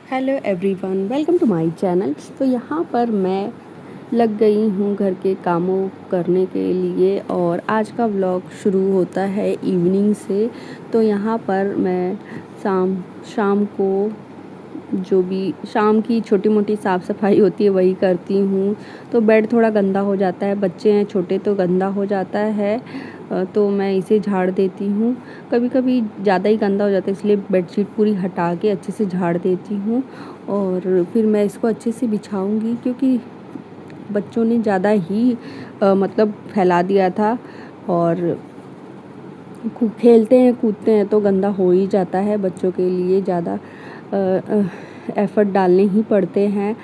Hello everyone, welcome to my channel. तो यहाँ पर मैं लग गई हूँ घर के कामों करने के लिए और आज का व्लॉग शुरू होता है इवनिंग से। तो यहाँ पर मैं शाम को जो भी शाम की छोटी मोटी साफ़ सफाई होती है वही करती हूँ। तो बेड थोड़ा गंदा हो जाता है, बच्चे हैं छोटे तो गंदा हो जाता है, तो मैं इसे झाड़ देती हूँ। कभी कभी ज़्यादा ही गंदा हो जाता है, इसलिए बेडशीट पूरी हटा के अच्छे से झाड़ देती हूँ और फिर मैं इसको अच्छे से बिछाऊँगी, क्योंकि बच्चों ने ज़्यादा ही मतलब फैला दिया था और खेलते हैं कूदते हैं तो गंदा हो ही जाता है। बच्चों के लिए ज़्यादा एफ़र्ट डालने ही पड़ते हैं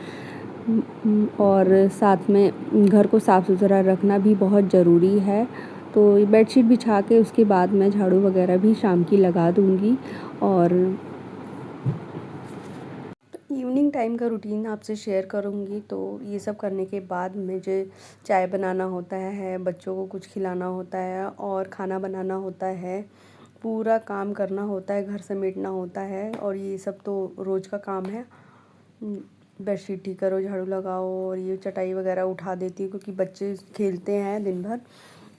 और साथ में घर को साफ़ सुथरा रखना भी बहुत ज़रूरी है। तो बेडशीट बिछा के उसके बाद मैं झाड़ू वगैरह भी शाम की लगा दूँगी। और इवनिंग टाइम का रूटीन आपसे शेयर करूँगी। तो ये सब करने के बाद मुझे चाय बनाना होता है, बच्चों को कुछ खिलाना होता है और खाना बनाना होता है, पूरा काम करना होता है, घर समेटना होता है और ये सब तो रोज़ का काम है। बेडशीट ठीक करो, झाड़ू लगाओ और ये चटाई वगैरह उठा देती हूँ, क्योंकि बच्चे खेलते हैं दिन भर,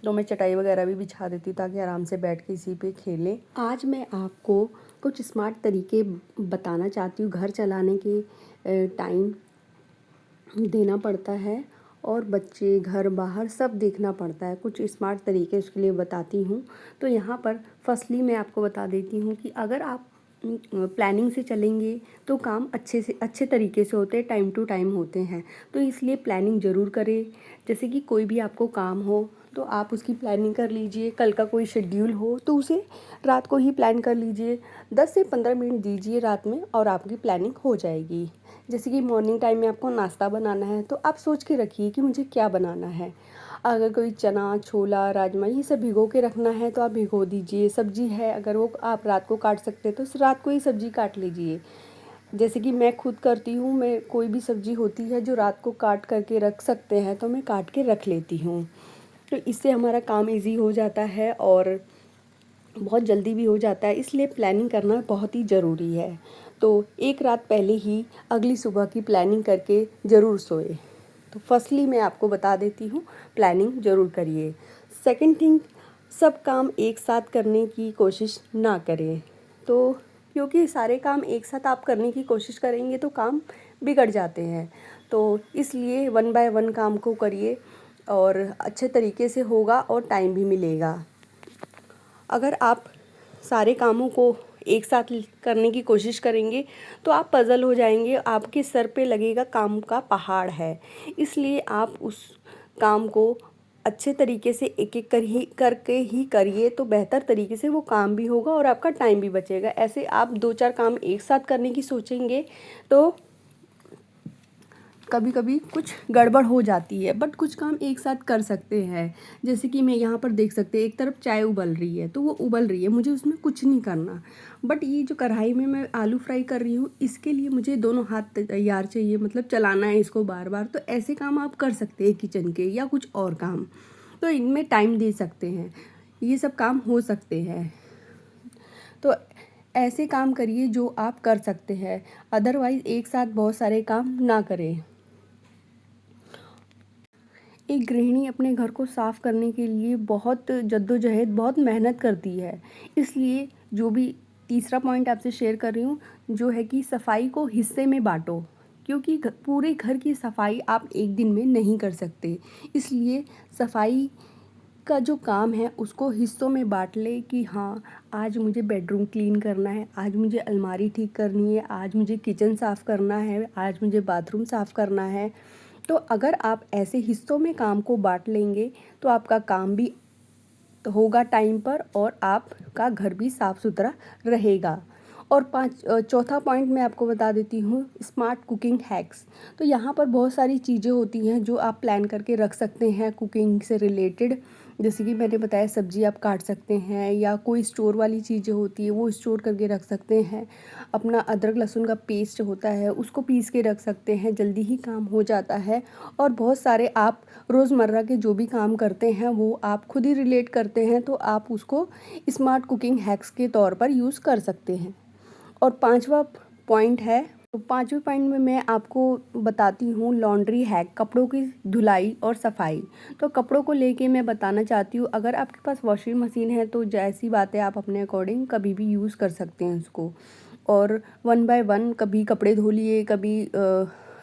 तो मैं चटाई वगैरह भी बिछा देती हूँ ताकि आराम से बैठ के इसी पे खेलें। आज मैं आपको कुछ स्मार्ट तरीके बताना चाहती हूँ। घर चलाने के टाइम देना पड़ता है और बच्चे घर बाहर सब देखना पड़ता है, कुछ स्मार्ट तरीके उसके लिए बताती हूँ। तो यहाँ पर फर्स्टली मैं आपको बता देती हूँ कि अगर आप प्लानिंग से चलेंगे तो काम अच्छे तरीके से होते हैं, टाइम टू टाइम होते हैं। तो इसलिए प्लानिंग ज़रूर करें। जैसे कि कोई भी आपको काम हो तो आप उसकी प्लानिंग कर लीजिए। कल का कोई शेड्यूल हो तो उसे रात को ही प्लान कर लीजिए। 10 से 15 मिनट दीजिए रात में और आपकी प्लानिंग हो जाएगी। जैसे कि मॉर्निंग टाइम में आपको नाश्ता बनाना है तो आप सोच के रखिए कि मुझे क्या बनाना है। अगर कोई चना, छोला, राजमा ये सब भिगो के रखना है तो आप भिगो दीजिए। सब्जी है अगर वो आप रात को काट सकते हैं तो रात को ही सब्जी काट लीजिए। जैसे कि मैं खुद करती हूँ, मैं कोई भी सब्जी होती है जो रात को काट करके रख सकते हैं तो मैं काट के रख लेती हूँ। तो इससे हमारा काम इजी हो जाता है और बहुत जल्दी भी हो जाता है, इसलिए प्लानिंग करना बहुत ही ज़रूरी है। तो एक रात पहले ही अगली सुबह की प्लानिंग करके ज़रूर सोए। तो फर्स्टली मैं आपको बता देती हूँ, प्लानिंग ज़रूर करिए। सेकंड थिंग, सब काम एक साथ करने की कोशिश ना करें। तो क्योंकि सारे काम एक साथ आप करने की कोशिश करेंगे तो काम बिगड़ जाते हैं। तो इसलिए वन बाय वन काम को करिए और अच्छे तरीके से होगा और टाइम भी मिलेगा। अगर आप सारे कामों को एक साथ करने की कोशिश करेंगे तो आप पज़ल हो जाएंगे, आपके सर पे लगेगा काम का पहाड़ है। इसलिए आप उस काम को अच्छे तरीके से एक एक करके ही करिए तो बेहतर तरीके से वो काम भी होगा और आपका टाइम भी बचेगा। ऐसे आप 2-4 काम एक साथ करने की सोचेंगे तो कभी कभी कुछ गड़बड़ हो जाती है, बट कुछ काम एक साथ कर सकते हैं। जैसे कि मैं यहाँ पर देख सकते हैं, एक तरफ चाय उबल रही है तो वो उबल रही है, मुझे उसमें कुछ नहीं करना। बट ये जो कढ़ाई में मैं आलू फ्राई कर रही हूँ इसके लिए मुझे दोनों हाथ तैयार चाहिए, मतलब चलाना है इसको बार बार। तो ऐसे काम आप कर सकते हैं किचन के या कुछ और काम, तो इनमें टाइम दे सकते हैं, ये सब काम हो सकते हैं। तो ऐसे काम करिए जो आप कर सकते हैं, अदरवाइज़ एक साथ बहुत सारे काम ना करें। एक गृहिणी अपने घर को साफ़ करने के लिए बहुत जद्दोजहद, बहुत मेहनत करती है। इसलिए जो भी तीसरा पॉइंट आपसे शेयर कर रही हूँ जो है कि सफाई को हिस्से में बाँटो, क्योंकि पूरे घर की सफाई आप एक दिन में नहीं कर सकते। इसलिए सफाई का जो काम है उसको हिस्सों में बाँट ले कि हाँ, आज मुझे बेडरूम क्लीन करना है, आज मुझे अलमारी ठीक करनी है, आज मुझे किचन साफ़ करना है, आज मुझे बाथरूम साफ़ करना है। तो अगर आप ऐसे हिस्सों में काम को बाँट लेंगे तो आपका काम भी तो होगा टाइम पर और आपका घर भी साफ़ सुथरा रहेगा। और चौथा पॉइंट मैं आपको बता देती हूँ, स्मार्ट कुकिंग हैक्स। तो यहाँ पर बहुत सारी चीज़ें होती हैं जो आप प्लान करके रख सकते हैं कुकिंग से रिलेटेड। जैसे कि मैंने बताया, सब्ज़ी आप काट सकते हैं या कोई स्टोर वाली चीज़ें होती है वो स्टोर करके रख सकते हैं। अपना अदरक लहसुन का पेस्ट होता है उसको पीस के रख सकते हैं, जल्दी ही काम हो जाता है। और बहुत सारे आप रोज़मर्रा के जो भी काम करते हैं वो आप खुद ही रिलेट करते हैं, तो आप उसको स्मार्ट कुकिंग हैक्स के तौर पर यूज़ कर सकते हैं। और पांचवा पॉइंट है तो 5वें पॉइंट में मैं आपको बताती हूँ लॉन्ड्री हैक, कपड़ों की धुलाई और सफाई। तो कपड़ों को लेके मैं बताना चाहती हूँ, अगर आपके पास वॉशिंग मशीन है तो जैसी बात है, आप अपने अकॉर्डिंग कभी भी यूज़ कर सकते हैं उसको। और 1 बाय 1 कभी कपड़े धो लिए, कभी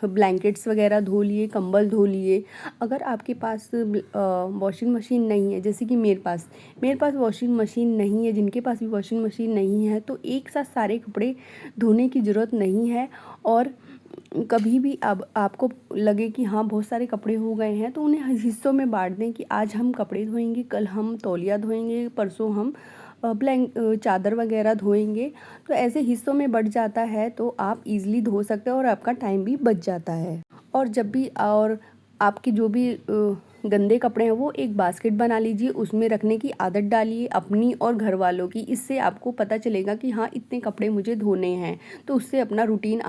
ब्लैंकेट्स वगैरह धो लिए, कंबल धो लिए। अगर आपके पास वॉशिंग मशीन नहीं है, जैसे कि मेरे पास वॉशिंग मशीन नहीं है, जिनके पास भी वॉशिंग मशीन नहीं है तो एक साथ सारे कपड़े धोने की ज़रूरत नहीं है। और कभी भी अब आपको लगे कि हाँ बहुत सारे कपड़े हो गए हैं तो उन्हें हिस्सों में बांट दें कि आज हम कपड़े धोएंगे, कल हम तौलिया धोएंगे, परसों हम चादर वगैरह धोएंगे। तो ऐसे हिस्सों में बँट जाता है तो आप इजीली धो सकते हो और आपका टाइम भी बच जाता है। और जब भी और आपके जो भी गंदे कपड़े हैं वो एक बास्केट बना लीजिए, उसमें रखने की आदत डालिए अपनी और घर वालों की। इससे आपको पता चलेगा कि हाँ इतने कपड़े मुझे धोने हैं, तो उससे अपना रूटीन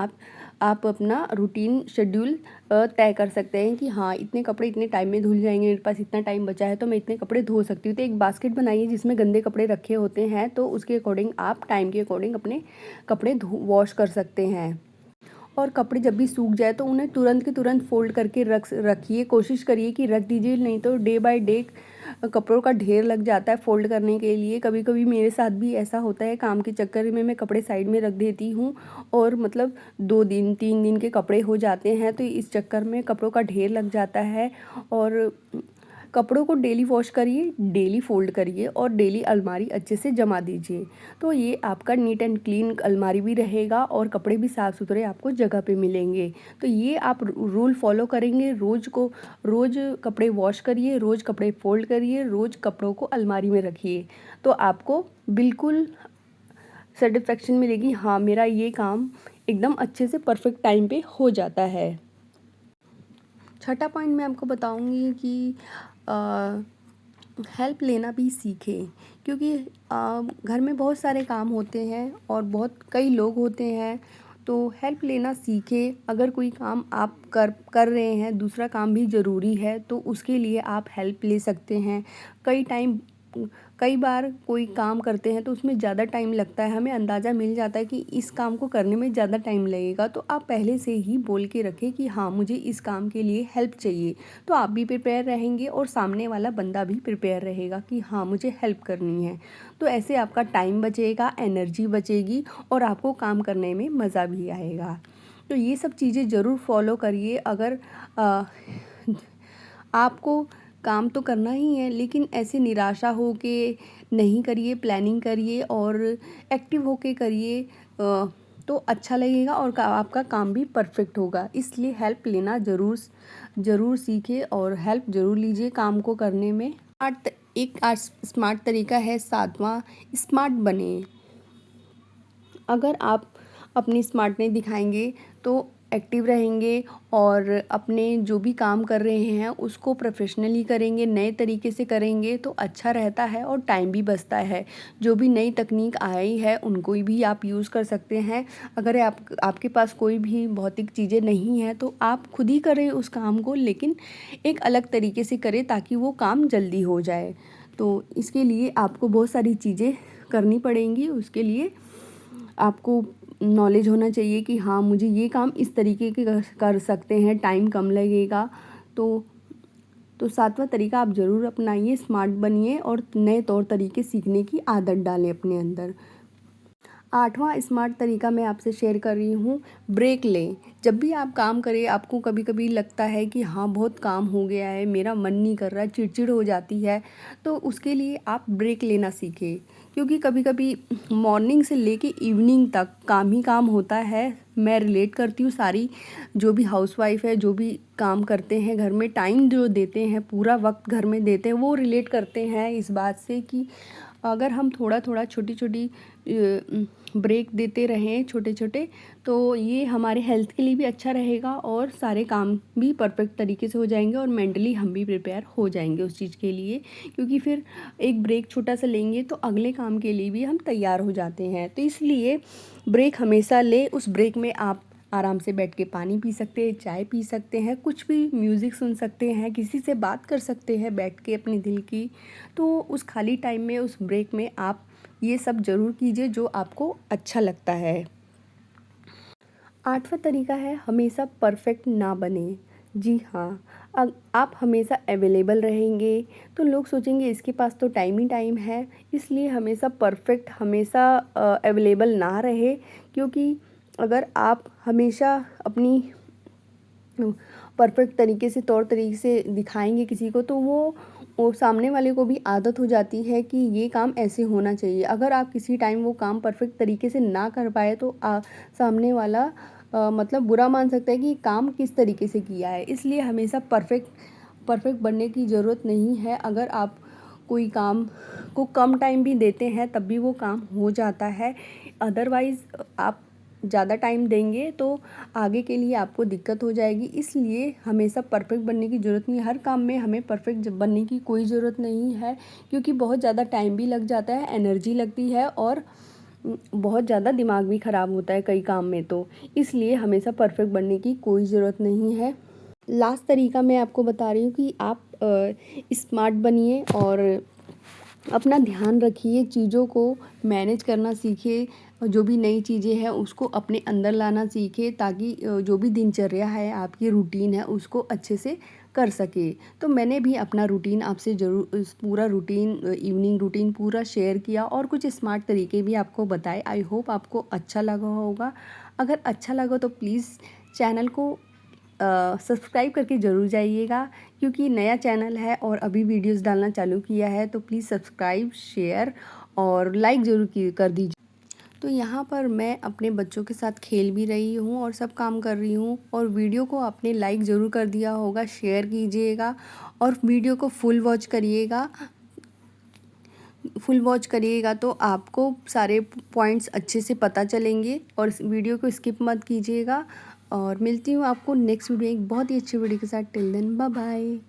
आप अपना रूटीन शेड्यूल तय कर सकते हैं कि हाँ इतने कपड़े इतने टाइम में धुल जाएंगे, मेरे पास इतना टाइम बचा है तो मैं इतने कपड़े धो सकती हूँ। तो एक बास्केट बनाइए जिसमें गंदे कपड़े रखे होते हैं, तो उसके अकॉर्डिंग आप टाइम के अकॉर्डिंग अपने कपड़े वॉश कर सकते हैं। और कपड़े जब भी सूख जाए तो उन्हें तुरंत के तुरंत फ़ोल्ड करके रखिए, कोशिश करिए कि रख दीजिए, नहीं तो डे बाय डे कपड़ों का ढेर लग जाता है फ़ोल्ड करने के लिए। कभी कभी मेरे साथ भी ऐसा होता है, काम के चक्कर में मैं कपड़े साइड में रख देती हूँ और मतलब 2 दिन 3 दिन के कपड़े हो जाते हैं, तो इस चक्कर में कपड़ों का ढेर लग जाता है। और कपड़ों को डेली वॉश करिए, डेली फ़ोल्ड करिए और डेली अलमारी अच्छे से जमा दीजिए। तो ये आपका नीट एंड क्लीन अलमारी भी रहेगा और कपड़े भी साफ़ सुथरे आपको जगह पे मिलेंगे। तो ये आप रूल फॉलो करेंगे, रोज़ कपड़े वॉश करिए, रोज़ कपड़े फ़ोल्ड करिए, रोज़ कपड़ों को अलमारी में रखिए, तो आपको बिल्कुल सेटिस्फेक्शन मिलेगी, हाँ मेरा ये काम एकदम अच्छे से परफेक्ट टाइम पे हो जाता है। छठा पॉइंट मैं आपको बताऊंगी कि हेल्प लेना भी सीखें, क्योंकि घर में बहुत सारे काम होते हैं और बहुत कई लोग होते हैं। तो हेल्प लेना सीखें। अगर कोई काम आप कर रहे हैं, दूसरा काम भी ज़रूरी है, तो उसके लिए आप हेल्प ले सकते हैं। कई बार कोई काम करते हैं तो उसमें ज़्यादा टाइम लगता है, हमें अंदाज़ा मिल जाता है कि इस काम को करने में ज़्यादा टाइम लगेगा, तो आप पहले से ही बोल के रखें कि हाँ मुझे इस काम के लिए हेल्प चाहिए। तो आप भी प्रिपेयर रहेंगे और सामने वाला बंदा भी प्रिपेयर रहेगा कि हाँ मुझे हेल्प करनी है। तो ऐसे आपका टाइम बचेगा, एनर्जी बचेगी और आपको काम करने में मज़ा भी आएगा। तो ये सब चीज़ें ज़रूर फॉलो करिए। अगर आपको काम तो करना ही है, लेकिन ऐसे निराशा हो के नहीं करिए, प्लानिंग करिए और एक्टिव होके करिए, तो अच्छा लगेगा और आपका काम भी परफेक्ट होगा। इसलिए हेल्प लेना ज़रूर सीखिए और हेल्प ज़रूर लीजिए काम को करने में। एक स्मार्ट तरीका है 7वां, स्मार्ट बने। अगर आप अपनी स्मार्टनेस दिखाएंगे तो एक्टिव रहेंगे और अपने जो भी काम कर रहे हैं उसको प्रोफेशनली करेंगे, नए तरीके से करेंगे तो अच्छा रहता है और टाइम भी बचता है। जो भी नई तकनीक आई है उनको भी आप यूज़ कर सकते हैं। अगर आपके पास कोई भी भौतिक चीज़ें नहीं है तो आप खुद ही करें उस काम को, लेकिन एक अलग तरीके से करें ताकि वो काम जल्दी हो जाए। तो इसके लिए आपको बहुत सारी चीज़ें करनी पड़ेंगी। उसके लिए आपको नॉलेज होना चाहिए कि हाँ मुझे ये काम इस तरीके के कर सकते हैं, टाइम कम लगेगा। तो 7वां तरीका आप ज़रूर अपनाइए, स्मार्ट बनिए और नए तौर तरीके सीखने की आदत डालें अपने अंदर। 8वां स्मार्ट तरीका मैं आपसे शेयर कर रही हूँ, ब्रेक लें। जब भी आप काम करें, आपको कभी कभी लगता है कि हाँ बहुत काम हो गया है, मेरा मन नहीं कर रहा, चिड़चिड़ हो जाती है, तो उसके लिए आप ब्रेक लेना सीखें। क्योंकि कभी कभी मॉर्निंग से लेके इवनिंग तक काम ही काम होता है। मैं रिलेट करती हूँ, सारी जो भी हाउसवाइफ है, जो भी काम करते हैं घर में, टाइम जो देते हैं, पूरा वक्त घर में देते हैं, वो रिलेट करते हैं इस बात से कि अगर हम थोड़ा थोड़ा छोटी छोटी ब्रेक देते रहें छोटे छोटे, तो ये हमारे हेल्थ के लिए भी अच्छा रहेगा और सारे काम भी परफेक्ट तरीके से हो जाएंगे और मेंटली हम भी प्रिपेयर हो जाएंगे उस चीज़ के लिए। क्योंकि फिर एक ब्रेक छोटा सा लेंगे तो अगले काम के लिए भी हम तैयार हो जाते हैं। तो इसलिए ब्रेक हमेशा ले। उस ब्रेक में आप आराम से बैठ के पानी पी सकते हैं, चाय पी सकते हैं, कुछ भी म्यूज़िक सुन सकते हैं, किसी से बात कर सकते हैं बैठ के अपने दिल की। तो उस खाली टाइम में, उस ब्रेक में आप ये सब ज़रूर कीजिए जो आपको अच्छा लगता है। 8वां तरीका है हमेशा परफेक्ट ना बने। जी हाँ, आप हमेशा अवेलेबल रहेंगे तो लोग सोचेंगे इसके पास तो टाइम ही टाइम है, इसलिए हमेशा परफेक्ट हमेशा अवेलेबल ना रहे, क्योंकि अगर आप हमेशा अपनी परफेक्ट तरीके से तौर तरीके से दिखाएंगे किसी को तो वो सामने वाले को भी आदत हो जाती है कि ये काम ऐसे होना चाहिए। अगर आप किसी टाइम वो काम परफेक्ट तरीके से ना कर पाए तो सामने वाला मतलब बुरा मान सकता है कि ये काम किस तरीके से किया है। इसलिए हमेशा परफेक्ट बनने की ज़रूरत नहीं है। अगर आप कोई काम को कम टाइम भी देते हैं तब भी वो काम हो जाता है। अदरवाइज़ आप ज़्यादा टाइम देंगे तो आगे के लिए आपको दिक्कत हो जाएगी। इसलिए हमेशा परफेक्ट बनने की ज़रूरत नहीं है। हर काम में हमें परफेक्ट बनने की कोई ज़रूरत नहीं है, क्योंकि बहुत ज़्यादा टाइम भी लग जाता है, एनर्जी लगती है और बहुत ज़्यादा दिमाग भी ख़राब होता है कई काम में। तो इसलिए हमेशा परफेक्ट बनने की कोई ज़रूरत नहीं है। लास्ट तरीका मैं आपको बता रही हूँ कि आप स्मार्ट बनिए और अपना ध्यान रखिए, चीज़ों को मैनेज करना सीखिए, जो भी नई चीज़ें हैं उसको अपने अंदर लाना सीखिए, ताकि जो भी दिनचर्या है आपकी रूटीन है उसको अच्छे से कर सके। तो मैंने भी अपना रूटीन आपसे ज़रूर पूरा रूटीन इवनिंग रूटीन पूरा शेयर किया और कुछ स्मार्ट तरीके भी आपको बताए। आई होप आपको अच्छा लगा होगा। अगर अच्छा लगा तो प्लीज़ चैनल को सब्सक्राइब करके ज़रूर जाइएगा, क्योंकि नया चैनल है और अभी वीडियोस डालना चालू किया है। तो प्लीज़ सब्सक्राइब, शेयर और लाइक ज़रूर कर दीजिए। तो यहाँ पर मैं अपने बच्चों के साथ खेल भी रही हूँ और सब काम कर रही हूँ, और वीडियो को आपने लाइक ज़रूर कर दिया होगा, शेयर कीजिएगा और वीडियो को फुल वॉच करिएगा तो आपको सारे पॉइंट्स अच्छे से पता चलेंगे, और इस वीडियो को स्किप मत कीजिएगा। और मिलती हूँ आपको नेक्स्ट वीडियो एक बहुत ही अच्छी वीडियो के साथ। Till then bye bye.